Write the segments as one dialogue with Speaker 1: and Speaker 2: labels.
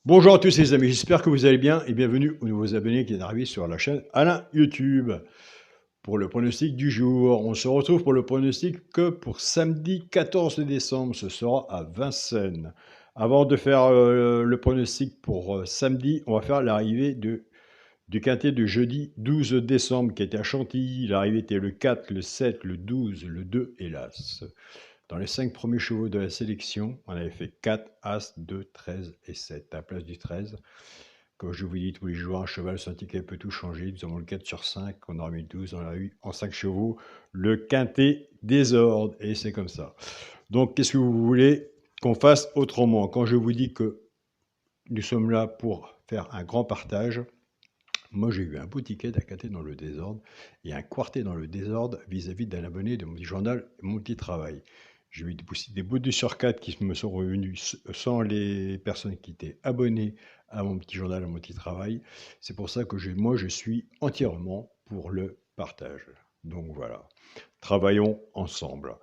Speaker 1: Bonjour à tous les amis, j'espère que vous allez bien et bienvenue aux nouveaux abonnés qui viennent d'arriver sur la chaîne Alain YouTube. Pour le pronostic du jour, on se retrouve pour le pronostic que pour samedi 14 décembre, ce sera à Vincennes. Avant de faire le pronostic pour samedi, on va faire l'arrivée du quintet de jeudi 12 décembre qui était à Chantilly. L'arrivée était le 4, le 7, le 12, le 2 et l'As. Dans les 5 premiers chevaux de la sélection, on avait fait 4, As, 2, 13 et 7. À la place du 13, comme je vous dis tous les jours, un cheval sans ticket peut tout changer. Nous avons le 4 sur 5, on aura mis le 12, on a eu en 5 chevaux le quintet désordre. Et c'est comme ça. Donc, qu'est-ce que vous voulez qu'on fasse autrement? Quand je vous dis que nous sommes là pour faire un grand partage, moi j'ai eu un beau ticket d'un quintet dans le désordre et un quartet dans le désordre vis-à-vis d'un abonné de mon petit journal, mon petit travail. J'ai eu aussi des bouts de sur 4 qui me sont revenus sans les personnes qui étaient abonnées à mon petit journal, à mon petit travail. C'est pour ça que moi je suis entièrement pour le partage. Donc voilà, travaillons ensemble.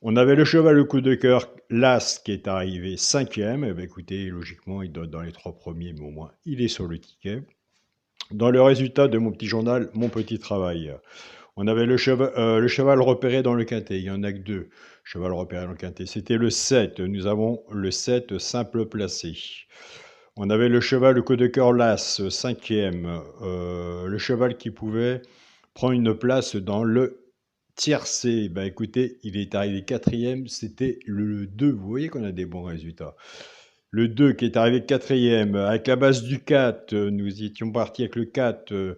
Speaker 1: On avait le cheval le coup de cœur, l'As qui est arrivé 5e. Eh bien, écoutez, logiquement il doit être dans les 3 premiers, mais au moins il est sur le ticket. Dans le résultat de mon petit journal, mon petit travail, on avait le cheval repéré dans le quintet. Il n'y en a que 2 cheval repéré dans le quintet. C'était le 7. Nous avons le 7 simple placé. On avait le cheval le coup de cœur l'As, 5e. Le cheval qui pouvait prendre une place dans le tiercé. Ben écoutez, il est arrivé 4e. C'était le 2. Vous voyez qu'on a des bons résultats. Le 2 qui est arrivé 4e, avec la base du 4, nous étions partis avec le 4,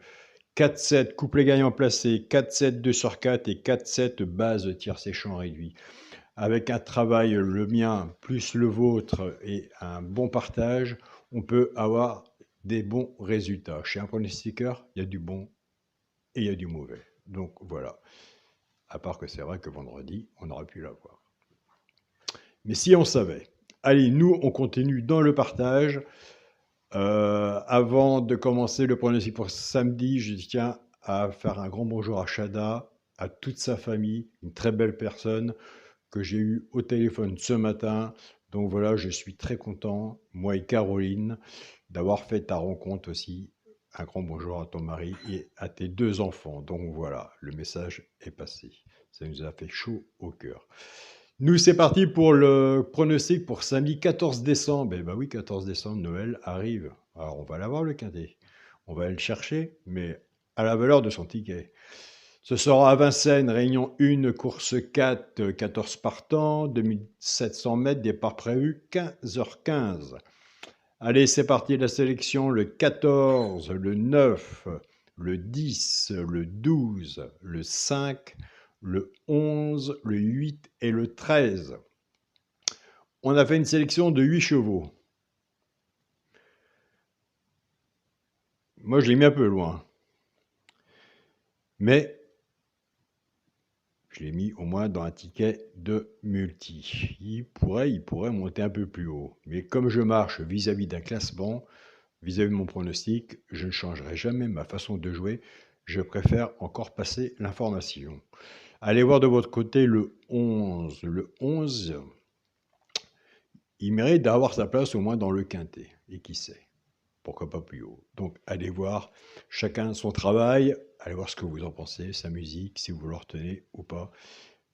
Speaker 1: 4-7, couplet gagnant placé, 4-7, 2 sur 4 et 4-7, base tiercé champ réduit. Avec un travail, le mien, plus le vôtre et un bon partage, on peut avoir des bons résultats. Chez un pronostiqueur, il y a du bon et il y a du mauvais. Donc voilà. À part que c'est vrai que vendredi, on aurait pu l'avoir. Mais si on savait. Allez, nous, on continue dans le partage. Avant de commencer le pronostic pour samedi, je tiens à faire un grand bonjour à Chada, à toute sa famille, une très belle personne que j'ai eue au téléphone ce matin. Donc voilà, je suis très content, moi et Caroline, d'avoir fait ta rencontre aussi. Un grand bonjour à ton mari et à tes 2 enfants. Donc voilà, le message est passé. Ça nous a fait chaud au cœur. Nous, c'est parti pour le pronostic pour samedi 14 décembre. Eh bien oui, 14 décembre, Noël arrive. Alors, on va l'avoir, le quintet. On va aller le chercher, mais à la valeur de son ticket. Ce sera à Vincennes, réunion 1, course 4, 14 partants, 2700 mètres, départ prévu, 15h15. Allez, c'est parti, la sélection, le 14, le 9, le 10, le 12, le 5, le 11, le 8 et le 13. On a fait une sélection de 8 chevaux. Moi, je l'ai mis un peu loin. Mais je l'ai mis au moins dans un ticket de multi. Il pourrait monter un peu plus haut. Mais comme je marche vis-à-vis d'un classement, vis-à-vis de mon pronostic, je ne changerai jamais ma façon de jouer. Je préfère encore passer l'information. Allez voir de votre côté le 11. Le 11, il mérite d'avoir sa place au moins dans le quintet. Et qui sait? Pourquoi pas plus haut. Donc allez voir chacun son travail, allez voir ce que vous en pensez, sa musique, si vous le retenez ou pas.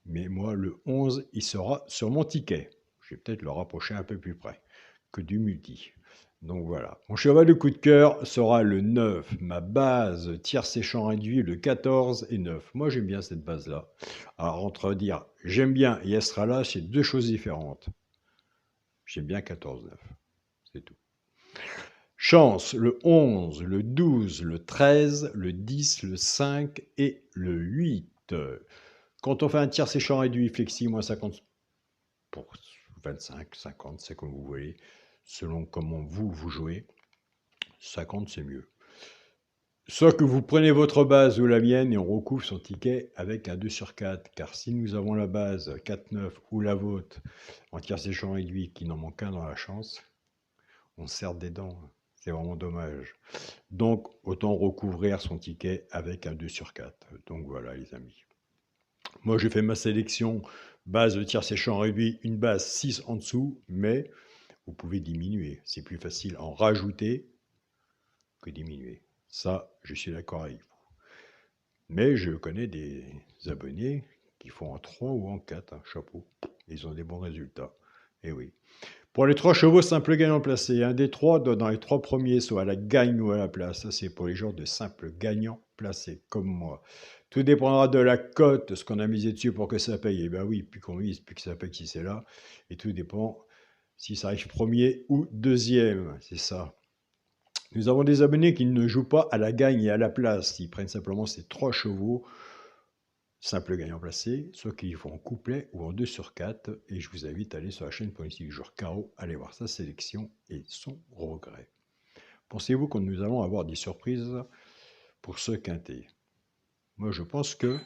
Speaker 1: Mais moi, le 11, il sera sur mon ticket. Je vais peut-être le rapprocher un peu plus près que du multi. Donc voilà. Mon cheval de coup de cœur sera le 9. Ma base tiercé champ réduit, le 14 et 9. Moi, j'aime bien cette base-là. Alors, entre dire j'aime bien et elle sera là, c'est 2 choses différentes. J'aime bien 14-9. C'est tout. Chance, le 11, le 12, le 13, le 10, le 5 et le 8. Quand on fait un tiercé champ réduit flexi, moins 50 pour 25, 50, c'est comme vous voulez, selon comment vous jouez. 50, c'est mieux. Soit que vous prenez votre base ou la mienne et on recouvre son ticket avec un 2 sur 4. Car si nous avons la base 4-9 ou la vôtre en tiercé champ réduit qui n'en manque qu'un dans la chance, on serre des dents. C'est vraiment dommage. Donc, autant recouvrir son ticket avec un 2 sur 4. Donc voilà, les amis. Moi, j'ai fait ma sélection base de tiercé champ réduit, une base 6 en dessous, mais vous pouvez diminuer. C'est plus facile en rajouter que diminuer. Ça, je suis d'accord avec vous. Mais je connais des abonnés qui font en 3 ou en 4, hein, chapeau. Ils ont des bons résultats. Et oui. Pour les 3 chevaux simples gagnants placés, un des 3 doit dans les 3 premiers, soit à la gagne ou à la place. Ça, c'est pour les gens de simples gagnants placés, comme moi. Tout dépendra de la cote, ce qu'on a misé dessus pour que ça paye. Et bien oui, plus qu'on mise, plus que ça paye si c'est là. Et tout dépend si ça arrive premier ou deuxième. C'est ça. Nous avons des abonnés qui ne jouent pas à la gagne et à la place. Ils prennent simplement ces 3 chevaux simple gagnant placé, soit qu'ils font en couplet ou en 2 sur 4. Et je vous invite à aller sur la chaîne Pronostic du jour Caro, aller voir sa sélection et son regret. Pensez-vous que nous allons avoir des surprises pour ce quintet? Moi, je pense que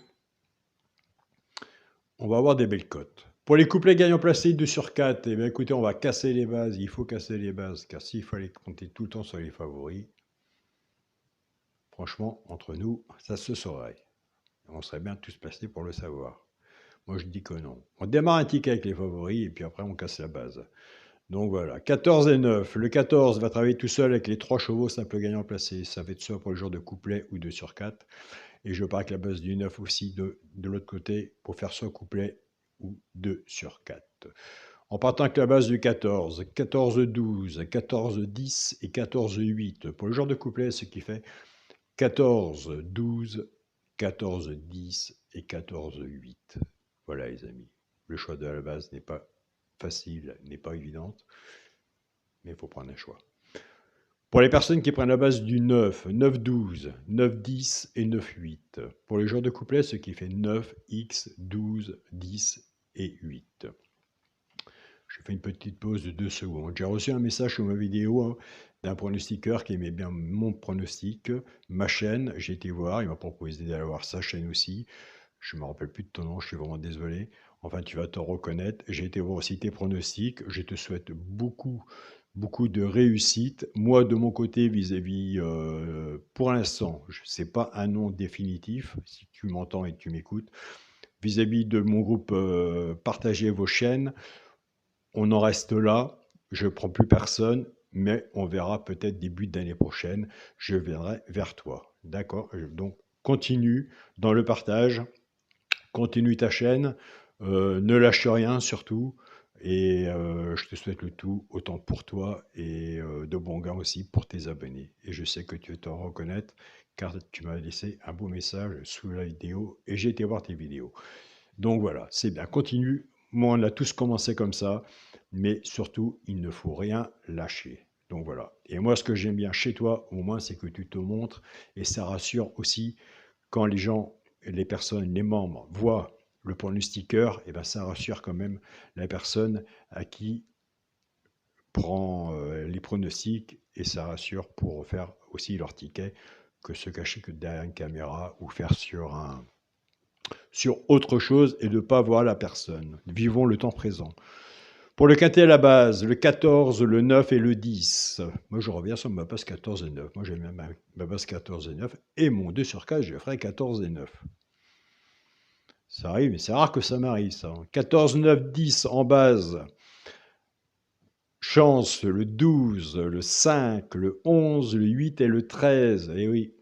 Speaker 1: on va avoir des belles cotes. Pour les couplets gagnants placés 2 sur 4, eh bien, écoutez, on va casser les bases. Il faut casser les bases, car s'il fallait compter tout le temps sur les favoris, franchement, entre nous, ça se saurait. On serait bien tous placés pour le savoir. Moi, je dis que non. On démarre un ticket avec les favoris et puis après, on casse la base. Donc voilà, 14 et 9. Le 14 va travailler tout seul avec les 3 chevaux simples gagnants placés. Ça va être soit pour le jour de couplet ou 2 sur 4. Et je pars avec la base du 9 aussi de l'autre côté pour faire soit couplet ou 2 sur 4. En partant avec la base du 14, 14-12, 14-10 et 14-8. Pour le jour de couplet, ce qui fait 14-12, 14-10 et 14-8. Voilà les amis, le choix de la base n'est pas facile, n'est pas évidente, mais il faut prendre un choix. Pour les personnes qui prennent la base du 9, 9-12, 9-10 et 9-8. Pour les jours de couplet, ce qui fait 9, X, 12, 10 et 8. Je fais une petite pause de 2 secondes. J'ai reçu un message sur ma vidéo d'un pronostiqueur qui aimait bien mon pronostic, ma chaîne. J'ai été voir, il m'a proposé d'aller voir sa chaîne aussi. Je ne me rappelle plus de ton nom, je suis vraiment désolé. Enfin, tu vas te reconnaître. J'ai été voir aussi tes pronostics. Je te souhaite beaucoup de réussite. Moi, de mon côté, vis-à-vis, pour l'instant, ce n'est pas un nom définitif, si tu m'entends et que tu m'écoutes. Vis-à-vis de mon groupe, partagez vos chaînes. On en reste là. Je ne prends plus personne, mais on verra peut-être début d'année prochaine. Je viendrai vers toi. D'accord? Donc, continue dans le partage. Continue ta chaîne, ne lâche rien surtout, et je te souhaite le tout, autant pour toi et de bons gains aussi pour tes abonnés. Et je sais que tu vas t'en reconnaître, car tu m'as laissé un beau message sous la vidéo, et j'ai été voir tes vidéos. Donc voilà, c'est bien, continue. Moi, on a tous commencé comme ça, mais surtout, il ne faut rien lâcher. Donc voilà. Et moi, ce que j'aime bien chez toi, au moins, c'est que tu te montres, et ça rassure aussi quand les gens, les personnes, les membres voient le pronostiqueur, et ben ça rassure quand même la personne à qui prend les pronostics, et ça rassure pour faire aussi leur ticket que se cacher que derrière une caméra ou faire sur autre chose et de ne pas voir la personne. Vivons le temps présent. Pour le quintet à la base, le 14, le 9 et le 10. Moi, je reviens sur ma base 14 et 9. Moi, j'aime bien ma base 14 et 9. Et mon 2 sur 4, je ferai 14 et 9. Ça arrive, mais c'est rare que ça m'arrive, ça. 14, 9, 10 en base. Chance, le 12, le 5, le 11, le 8 et le 13. Et oui,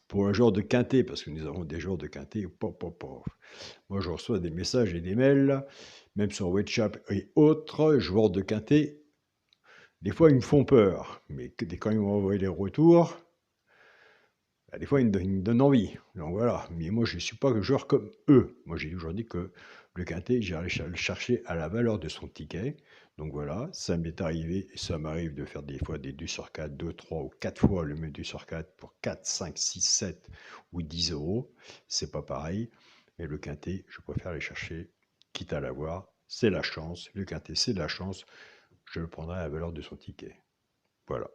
Speaker 1: pour un jour de quintet, parce que nous avons des jours de quintet. Moi, je reçois des messages et des mails, même sur WhatsApp et autres, joueurs de quintet. Des fois, ils me font peur, mais quand ils m'ont envoyé les retours, des fois, ils me donnent envie. Donc voilà, mais moi, je ne suis pas un joueur comme eux. Moi, j'ai toujours dit que le quintet, j'irais le chercher à la valeur de son ticket. Donc voilà, ça m'est arrivé, et ça m'arrive de faire des fois des 2 sur 4, 2, 3 ou 4 fois le même 2 sur 4 pour 4, 5, 6, 7 ou 10 euros. C'est pas pareil. Mais le quintet, je préfère aller chercher, quitte à l'avoir. C'est la chance. Le quintet, c'est de la chance. Je le prendrai à la valeur de son ticket. Voilà.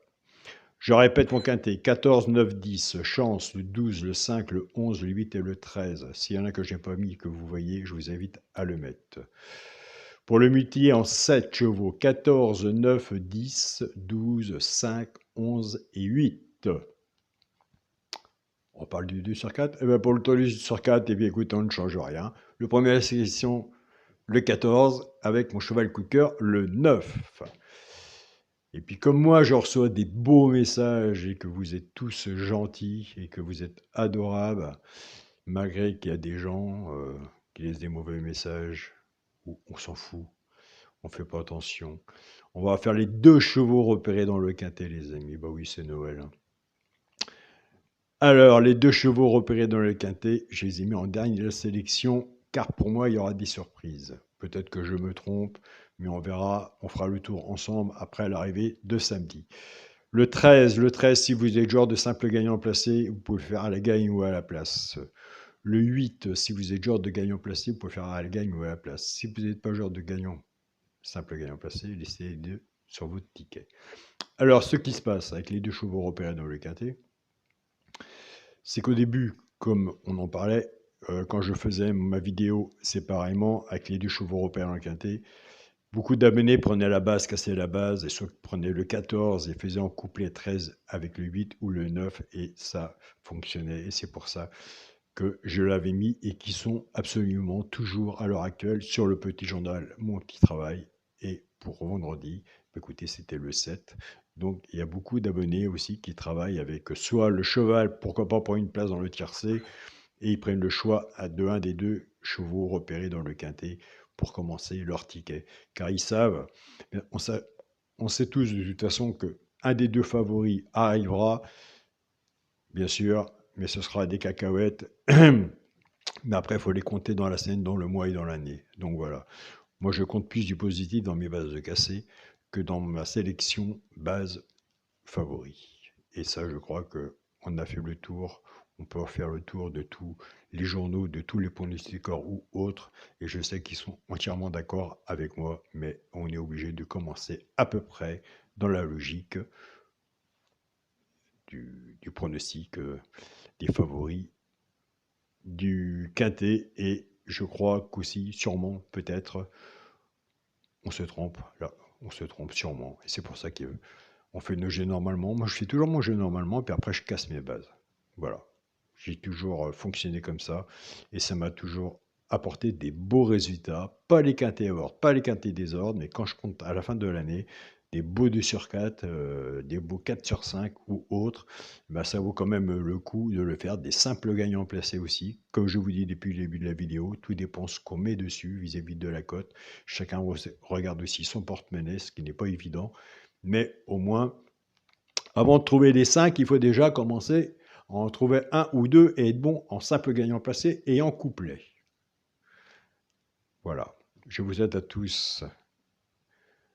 Speaker 1: Je répète mon quintet, 14, 9, 10, chance, le 12, le 5, le 11, le 8 et le 13. S'il y en a que je n'ai pas mis, que vous voyez, je vous invite à le mettre. Pour le multiplier en 7 chevaux, 14, 9, 10, 12, 5, 11 et 8. On parle du 2 sur 4. Et bien pour le 2 sur 4, eh bien, écoute, on ne change rien. Le premier à la sélection, le 14, avec mon cheval coup de cœur, le 9. Et puis comme moi, je reçois des beaux messages et que vous êtes tous gentils et que vous êtes adorables, malgré qu'il y a des gens qui laissent des mauvais messages, où on s'en fout, on fait pas attention. On va faire les 2 chevaux repérés dans le quintet, les amis. Bah oui, c'est Noël, hein. Alors, les 2 chevaux repérés dans le quintet, je les ai mis en dernier de la sélection, car pour moi, il y aura des surprises. Peut-être que je me trompe, mais on verra, on fera le tour ensemble après l'arrivée de samedi. Le 13, si vous êtes joueur de simple gagnant placé, vous pouvez faire à la gagne ou à la place. Le 8, si vous êtes joueur de gagnant placé, vous pouvez faire à la gagne ou à la place. Si vous n'êtes pas joueur de gagnant, simple gagnant placé, laissez les 2 sur votre ticket. Alors, ce qui se passe avec les 2 chevaux repérés dans le quintet, c'est qu'au début, comme on en parlait, quand je faisais ma vidéo séparément avec les 2 chevaux repérés dans le quintet, beaucoup d'abonnés prenaient la base, cassaient la base, et soit prenaient le 14 et faisaient en couplet 13 avec le 8 ou le 9, et ça fonctionnait. Et c'est pour ça que je l'avais mis et qui sont absolument toujours à l'heure actuelle sur le petit journal Mon Petit Travail. Et pour vendredi, écoutez, c'était le 7. Donc il y a beaucoup d'abonnés aussi qui travaillent avec soit le cheval, pourquoi pas pour une place dans le tiercé, et ils prennent le choix de un des 2 chevaux repérés dans le quintet pour commencer leur ticket. Car ils savent, on sait tous de toute façon que un des 2 favoris arrivera, bien sûr, mais ce sera des cacahuètes. Mais après, il faut les compter dans la semaine, dans le mois et dans l'année. Donc voilà. Moi, je compte plus du positif dans mes bases de cassé que dans ma sélection base favori. Et ça, je crois qu'on a fait le tour. On peut faire le tour de tous les journaux, de tous les pronostiqueurs ou autres. Et je sais qu'ils sont entièrement d'accord avec moi, mais on est obligé de commencer à peu près dans la logique du pronostic des favoris du quintet, et je crois qu'aussi, sûrement, peut-être, on se trompe, là, on se trompe sûrement, et c'est pour ça qu'on fait nos jeux normalement. Moi, je fais toujours mon jeu normalement, puis après, je casse mes bases. Voilà. J'ai toujours fonctionné comme ça, et ça m'a toujours apporté des beaux résultats, pas les quintés à ordre, pas les quintés désordre, mais quand je compte à la fin de l'année, des beaux 2 sur 4, des beaux 4 sur 5 ou autres, bah, ça vaut quand même le coup de le faire. Des simples gagnants placés aussi. Comme je vous dis depuis le début de la vidéo, tout dépend ce qu'on met dessus vis-à-vis de la cote. Chacun regarde aussi son porte-monnaie, ce qui n'est pas évident. Mais au moins, avant de trouver les 5, il faut déjà commencer à en trouver 1 ou 2 et être bon en simple gagnant placé et en couplet. Voilà. Je vous souhaite à tous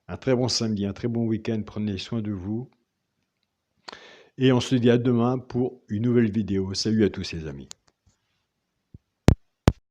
Speaker 1: un très bon samedi, un très bon week-end. Prenez soin de vous. Et on se dit à demain pour une nouvelle vidéo. Salut à tous les amis.